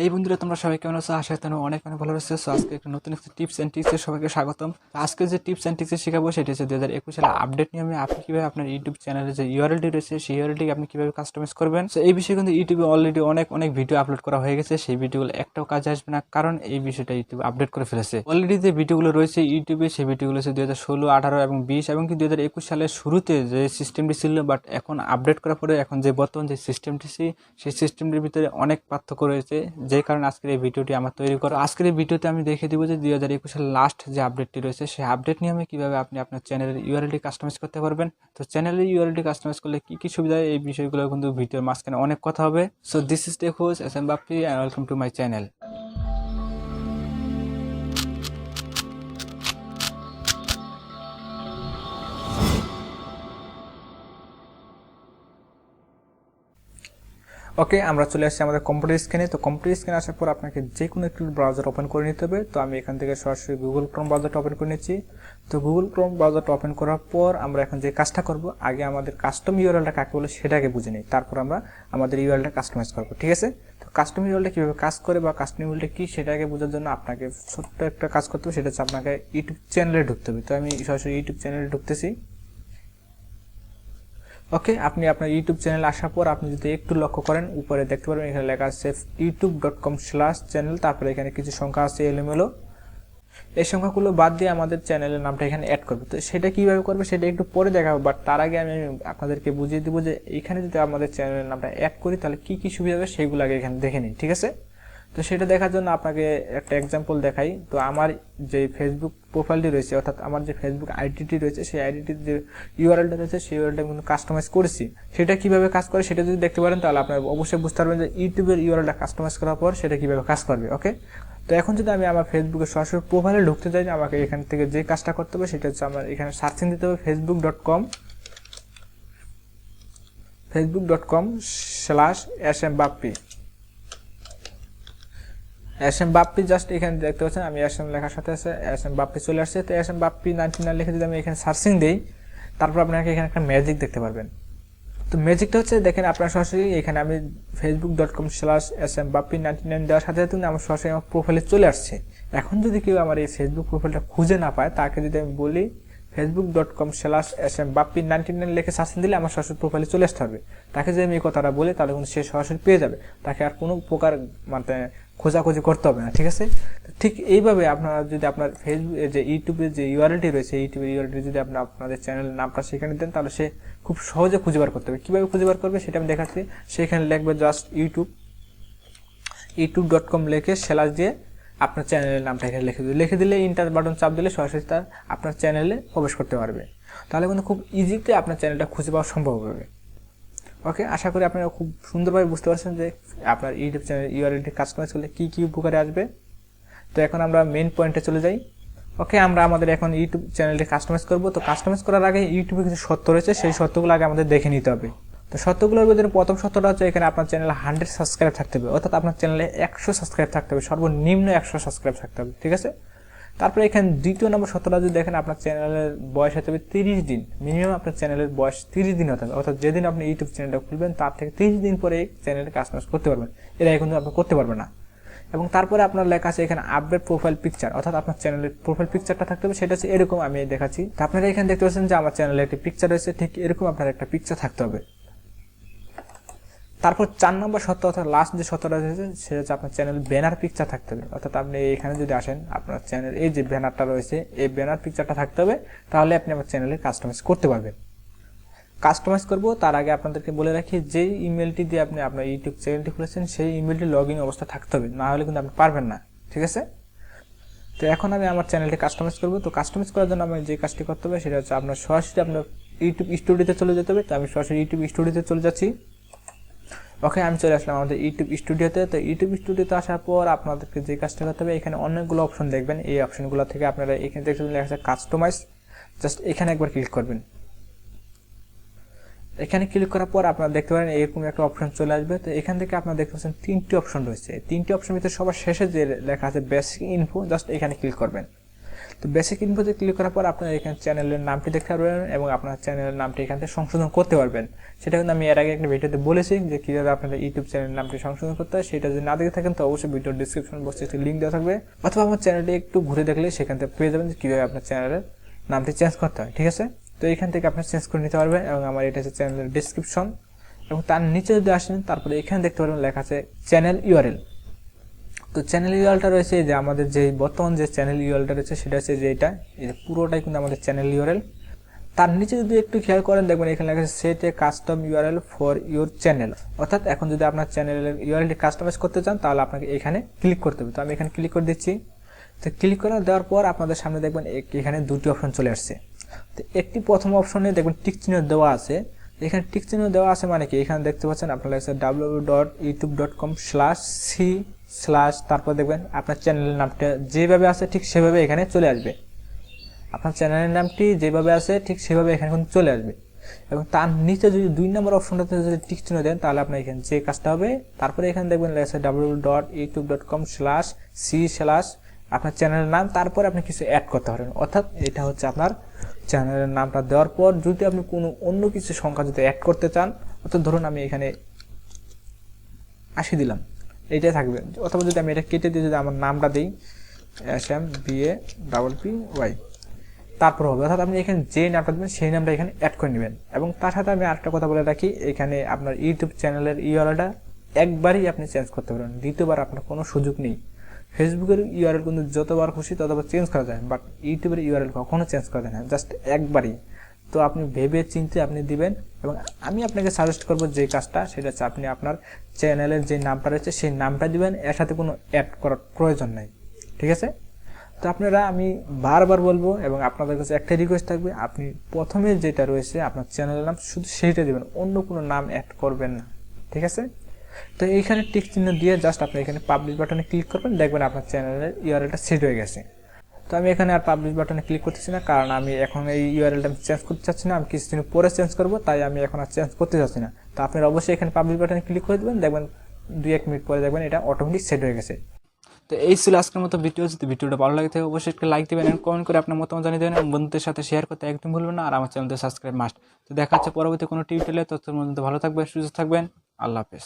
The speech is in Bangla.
এই বন্ধুরা তোমরা সবাই কেমন আছো? আশা করি তোমরা অনেক ভালো আছো। সো আজকে একটা নতুন একটা টিপস এন্ড ট্রিক্সে সবাইকে স্বাগতম। আজকে যে টিপস এন্ড ট্রিক্স শেখাবো সেটা হচ্ছে 2021 সালে আপডেট নিয়মে আপনি কিভাবে আপনার ইউটিউব চ্যানেলে যে ইউআরএলটি রয়েছে সেই ইউআরএলটিকে আপনি কিভাবে কাস্টমাইজ করবেন। সো এই বিষয়ে কিন্তু ইউটিউবে অলরেডি অনেক ভিডিও আপলোড করা হয়ে গেছে। সেই ভিডিওগুলো একটাও কাজে আসবে না, কারণ এই বিষয়টা ইউটিউব আপডেট করে ফেলেছে। অলরেডি যে ভিডিওগুলো রয়েছে ইউটিউবে সেই ভিডিওগুলো হচ্ছে 2016, 18 এবং 20 এবং 2021 সালের শুরুতে যে সিস্টেমটি ছিল, বাট এখন আপডেট করার পরে এখন যে বর্তমান যে সিস্টেমটি সেই সিস্টেমটির ভিতরে অনেক পার্থক্য রয়েছে, যে কারণে আজকের এই ভিডিওটি আমার তৈরি করা। আজকের এই ভিডিওতে আমি দেখিয়ে দিব যে 2021 সালের লাস্ট যে আপডেটটি রয়েছে সেই আপডেট নিয়মে কিভাবে আপনি আপনার চ্যানেলের ইউআরএলটি কাস্টমাইজ করতে পারবেন। তো চ্যানেলের ইউআরএলটি কাস্টমাইজ করলে কি কি সুবিধা, এই বিষয়গুলো কিন্তু ভিডিওর মাঝখানে অনেক কথা হবে। So this is tech host S M Bappi and welcome to my channel. Okay, আমরা চলে আসছি আমাদের কম্পিউটার স্ক্রিনে। তো কম্পিউটার স্ক্রিনে আসার পর আপনাকে যে কোনো একটি ব্রাউজার ওপেন করে নিতে হবে। তো আমি এখান থেকে সরাসরি গুগল ক্রোম ব্রাউজারটা ওপেন করে নিচ্ছি। তো গুগল ক্রোম ব্রাউজারটা ওপেন করার পর আমরা এখন যে কাজটা করব, আগে আমাদের কাস্টম ইউআরএলটা কাকে বলে সেটাকে বুঝে নিই, তারপর আমরা আমাদের ইউআরএলটা কাস্টমাইজ করবো। ঠিক আছে? তো কাস্টম ইউআরএলটা কীভাবে কাজ করে বা কাস্টম ইউআরএলটা কী সেটাকে বোঝার জন্য আপনাকে ছোট্ট একটা কাজ করতে হবে, সেটা হচ্ছে আপনাকে ইউটিউব চ্যানেলে ঢুকতে হবে। তো আমি সরাসরি ইউটিউব চ্যানেলে ঢুকতেছি। ওকে, আপনি আপনার ইউটিউব চ্যানেল আসার পর আপনি যদি একটু লক্ষ্য করেন, উপরে দেখতে পারবেন এখানে লেখা আছে youtube.com/channel, তারপরে এখানে কিছু সংখ্যা আছে এলোমেলো। এই সংখ্যাগুলো বাদ দিয়ে আমাদের চ্যানেলের নামটা এখানে অ্যাড করবে। তো সেটা কিভাবে করবে সেটা একটু পরে দেখাবো, বাট তার আগে আমি আপনাদেরকে বুঝিয়ে দিব যে এখানে যদি আমাদের চ্যানেলের নামটা অ্যাড করি তাহলে কি কি সুবিধা হবে সেগুলো আগে এখানে দেখে নিই। ঠিক আছে? তো সেটা দেখার জন্য আপনাকে একটা এক্সাম্পল দেখাই। তো আমার যে ফেসবুক প্রোফাইলটি রয়েছে, অর্থাৎ আমার যে ফেসবুক আইডিটি রয়েছে, সেই আইডিটির যে ইউআরএলটা রয়েছে সেই ইউআরএলটা কিন্তু কাস্টমাইজ করেছি। সেটা কিভাবে কাজ করে সেটা যদি দেখতে পারেন তাহলে আপনারা অবশ্যই বুঝতে পারবেন যে ইউটিউবের ইউআরএলটা কাস্টমাইজ করার পর সেটা কিভাবে কাজ করবে। ওকে, তো এখন যদি আমি আমার ফেসবুকের সরাসরি প্রোফাইলে ঢুকতে চাই, আমাকে এখান থেকে যে কাজটা করতে হবে সেটা হচ্ছে আমার এখানে সার্চিং দিতে হবে facebook.com/smbappy। এসএম বাপ্পি জাস্ট এখানে দেখতে পাচ্ছেন আমি এসএম লেখার সাথে আছে এসএম বাপ্পি চলে আসছে। তো এসএম বাপ্পি 99 লিখে যদি আমি এখানে সার্চিং দিই, তারপর আপনাকে এখানে একটা ম্যাজিক দেখতে পারবেন। তো ম্যাজিকটা হচ্ছে দেখেন আপনার সরাসরি এখানে আমি facebook.com/smbappy99 দেওয়ার সাথে সাথে আমার সরাসরি আমার প্রোফাইলে চলে আসছে। এখন যদি কেউ আমার এই ফেসবুক প্রোফাইলটা খুঁজে না পায়, তাকে যদি আমি বলি facebook.com/smbappy99 লিখে সার্চিং দিলে আমার সরাসরি প্রোফাইলে চলে আসতে হবে। তাকে যদি আমি এই কথাটা বলি তাহলে কিন্তু সে সরাসরি পেয়ে যাবে, তাকে আর কোনো প্রকার মানে খোঁজাখুঁজি করতে হবে না। ঠিক আছে? ঠিক এইভাবে আপনারা যদি আপনার ফেসবুক যে ইউটিউবের যে ইউআরএলটি রয়েছে, ইউটিউবের ইউআরএলটি যদি আপনাদের চ্যানেলের নামটা সেখানে দেন, তাহলে সে খুব সহজে খুঁজে বার করতে হবে। কীভাবে খুঁজে বার করবে সেটা আমি দেখাচ্ছি। সেখানে লিখবে জাস্ট youtube.com লিখে স্ল্যাশ দিয়ে আপনার চ্যানেলের নামটা এখানে লিখে দিলে ইন্টার বাটন চাপ দিলে সরাসরি তার আপনার চ্যানেলে প্রবেশ করতে পারবে। তাহলে কিন্তু খুব ইজিতে আপনার চ্যানেলটা খুঁজে পাওয়া সম্ভব হবে। ওকে, আশা করি আপনারা খুব সুন্দরভাবে বুঝতে পারছেন যে আপনার ইউটিউব চ্যানেল ইউআরএলটি কাস্টমাইজ করলে কী কী উপকারে আসবে। তো এখন আমরা মেইন পয়েন্টে চলে যাই। ওকে, আমরা আমাদের এখন ইউটিউব চ্যানেলটি কাস্টমাইজ করব। তো কাস্টমাইজ করার আগে ইউটিউবে কিছু শর্ত রয়েছে, সেই শর্তগুলো আগে আমাদের দেখে নিতে হবে। তো শর্তগুলোর ভিতরে প্রথম শর্তটা হচ্ছে এখানে আপনার চ্যানেলে 100 সাবস্ক্রাইব থাকতে হবে, অর্থাৎ আপনার চ্যানেলে 100 সাবস্ক্রাইব থাকতে হবে, সর্বনিম্ন 100 সাবস্ক্রাইব থাকতে হবে। ঠিক আছে? তারপরে এখানে দ্বিতীয় নম্বর শর্তটা যদি দেখেন, আপনার চ্যানেলের বয়স হতে হবে 30 দিন, মিনিমাম আপনার চ্যানেলের বয়স 30 দিন হতে হবে, অর্থাৎ যেদিন আপনি ইউটিউব চ্যানেলটা খুলবেন তার থেকে 30 দিন পরে এই চ্যানেলটা কাস্টমাইজ করতে পারবেন, এরা কিন্তু আপনি করতে পারবেন না। এবং তারপরে আপনার লেখা আছে এখানে আপডেট প্রোফাইল পিকচার, অর্থাৎ আপনার চ্যানেলের প্রোফাইল পিকচারটা থাকতে হবে। সেটা হচ্ছে এরকম, আমি দেখাচ্ছি। তো আপনারা এখানে দেখতে পাচ্ছেন যে আমার চ্যানেলে একটি পিকচার রয়েছে, ঠিক এরকম আপনার একটা পিকচার থাকতে হবে। তারপর 4 নম্বর শর্ত, অর্থাৎ লাস্ট যে শর্তটা রয়েছে সেটা হচ্ছে আপনার চ্যানেল ব্যানার পিকচার থাকতে হবে, অর্থাৎ আপনি এখানে যদি আসেন আপনার চ্যানেল এই যে ব্যানারটা রয়েছে এই ব্যানার পিকচারটা থাকতে হবে, তাহলে আপনি আমার চ্যানেলে কাস্টমাইজ করতে পারবেন। কাস্টমাইজ করব তার আগে আপনাদেরকে বলে রাখি, যে ইমেলটি দিয়ে আপনি আপনার ইউটিউব চ্যানেলটি খুলেছেন সেই ইমেলটি লগ ইন অবস্থা থাকতে হবে, না হলে কিন্তু আপনি পারবেন না। ঠিক আছে? তো এখন আমি আমার চ্যানেলটি কাস্টমাইজ করব। তো কাস্টমাইজ করার জন্য আমি যে কাজটি করতে হবে সেটা হচ্ছে আপনার সরাসরি আপনার ইউটিউব স্টুডিওতে চলে যেতে হবে। তো আমি সরাসরি ইউটিউব স্টুডিওতে চলে যাচ্ছি। ওকে, আমি চলে আসলাম আমাদের ইউটিউব স্টুডিওতে। তো ইউটিউব স্টুডিওতে আসার পর আপনাদেরকে যে কাজটা করতে হবে, এখানে অনেকগুলো অপশন দেখবেন। এই অপশনগুলো থেকে আপনারা এখানে দেখতে লেখা আছে কাস্টমাইজ, জাস্ট এখানে একবার ক্লিক করবেন। এখানে ক্লিক করার পর আপনারা দেখতে পারেন এরকম একটা অপশন চলে আসবে। তো এখান থেকে আপনারা দেখতে পাচ্ছেন 3টি অপশন রয়েছে। 3টি অপশনের ভিতরে সবার শেষে যে লেখা আছে বেসিক ইনফো, জাস্ট এখানে ক্লিক করবেন। তো বেসিক ইনফোতে ক্লিক করার পর আপনার এখানে চ্যানেলের নামটি দেখতে পারবেন এবং আপনার চ্যানেলের নামটি এখান থেকে সংশোধন করতে পারবেন। সেটা কিন্তু আমি এর আগে একটা ভিডিওতে বলেছি যে কীভাবে আপনাদের ইউটিউব চ্যানেলের নামটি সংশোধন করতে হয়। সেটা যদি না দেখে থাকেন তো অবশ্যই ভিডিওর ডিসক্রিপশন বক্সে একটি লিঙ্ক দেওয়া থাকবে, অথবা আমার চ্যানেলটি একটু ঘুরে দেখলে সেখান থেকে পেয়ে যাবেন যে কীভাবে আপনার চ্যানেলের নামটি চেঞ্জ করতে হয়। ঠিক আছে, তো এখান থেকে আপনি চেঞ্জ করে নিতে পারবেন। এবং আমার এটা হচ্ছে চ্যানেলের ডিসক্রিপশন, এবং তার নিচে যদি আসেন তারপরে এখানে দেখতে পারবেন লেখা আছে চ্যানেল ইউআরএল। তো চ্যানেল ইউআরএলটা রয়েছে যে আমাদের যে বর্তমান যে চ্যানেল ইউআরএলটা রয়েছে সেটা হচ্ছে যে এটা, এই পুরোটাই কিন্তু আমাদের চ্যানেল ইউআরএল। তার নিচে যদি একটু খেয়াল করেন দেখবেন এখানে লেখা আছে set A custom URL for your channel, অর্থাৎ এখন যদি আপনার চ্যানেলের ইউআরএলটি কাস্টমাইজ করতে চান তাহলে আপনাকে এখানে ক্লিক করতে হবে। তো আমি এখানে ক্লিক করে দিচ্ছি। তো ক্লিক করে দেওয়ার পর আপনাদের সামনে দেখবেন এখানে দুটি অপশন চলে আসছে। তো একটি প্রথম অপশনে দেখবেন টিক চিহ্ন দেওয়া আছে। এখানে টিক চিহ্ন দেওয়া আছে মানে কি, এখানে দেখতে পাচ্ছেন আপনার লেখা আছে www.youtube.com/c/ তারপর দেখবেন আপনার চ্যানেলের নামটা যেভাবে আছে ঠিক সেভাবে এখানে চলে আসবে। আপনার চ্যানেলের নামটি যেভাবে আছে ঠিক সেভাবে এখানে কিন্তু চলে আসবে। এবং তার নিচে যদি 2 নম্বর অপশনটাতে যদি টিক চিহ্ন দেন তাহলে আপনার এখানে যে কাজটা হবে, তারপরে এখানে দেখবেন লেখা আছে www.youtube.com/c/ আপনার চ্যানেলের নাম, তারপরে আপনি কিছু অ্যাড করতে পারেন। অর্থাৎ এটা হচ্ছে আপনার চ্যানেলের নামটা দেওয়ার পর যদি আপনি কোনো অন্য কিছু সংখ্যা যদি অ্যাড করতে চান, অর্থাৎ ধরুন আমি এখানে 80 দিলাম, এইটাই থাকবে। অথবা যদি আমি এটা কেটে দিয়ে যদি আমার নামটা দিই SMBAPPY, তারপর হবে। অর্থাৎ আপনি এখানে যে নামটা দেবেন সেই নামটা এখানে অ্যাড করে নেবেন। এবং তার সাথে আমি আরেকটা কথা বলে রাখি, এখানে আপনার ইউটিউব চ্যানেলের ইউআরএলটা একবারই আপনি চেঞ্জ করতে পারেন, দ্বিতীয়বার আপনার কোনো সুযোগ নেই। ফেসবুকের ইউআরএল কিন্তু যতবার খুশি ততবার চেঞ্জ করা যায়, বাট ইউটিউবের ইউআরএল কখনো চেঞ্জ করা যায় না, জাস্ট একবারই। তো আপনি ভেবে চিন্তে আপনি দিবেন। এবং আমি আপনাকে সাজেস্ট করবো যে কাজটা, সেটা হচ্ছে আপনি আপনার চ্যানেলের যে নামটা রয়েছে সেই নামটা দিবেন, এর সাথে কোনো অ্যাড করার প্রয়োজন নেই। ঠিক আছে, তো আপনারা আমি বারবার বলবো এবং আপনাদের কাছে একটা রিকোয়েস্ট থাকবে, আপনি প্রথমে যেটা রয়েছে আপনার চ্যানেলের নাম শুধু সেইটা দিবেন, অন্য কোনো নাম অ্যাড করবেন না। ঠিক আছে, তো এইখানে টিক চিহ্ন দিয়ে জাস্ট আপনি এখানে পাবলিশ বাটনে ক্লিক করবেন, দেখবেন আপনার চ্যানেলের ইউআরএলটা সেট হয়ে গেছে। তো আমি এখানে আর পাবলিশ বাটনে ক্লিক করতেছি না, কারণ আমি এখন এই ইউআরএলটা আমি চেঞ্জ করতে চাচ্ছি না, আমি কিছুদিন পরে চেঞ্জ করবো, তাই আমি এখন আর চেঞ্জ করতে চাচ্ছি না। তো আপনারা অবশ্যই এখানে পাবলিশ বাটনে ক্লিক করে দেবেন, দেখবেন 2-1 মিনিট পরে দেখবেন এটা অটোমেটিক সেট হয়ে গেছে। তো এই ছিল আজকের মতো ভিডিও। যদি ভিডিওটা ভালো লাগে থাকে অবশ্যই একটা লাইক দেবেন এবং কমেন্ট করে আপনার মতামত জানিয়ে দেবেন, এবং বন্ধুদের সাথে শেয়ার করতে একদম ভুলবেন না। আর আমার চ্যানেলটি সাবস্ক্রাইব মাস্ট। তো দেখা হচ্ছে পরবর্তী কোনো টিউটোরিয়ালে, ততক্ষণ পর্যন্ত ভালো থাকবেন, সুস্থ থাকবেন। আল্লাহ হাফেজ।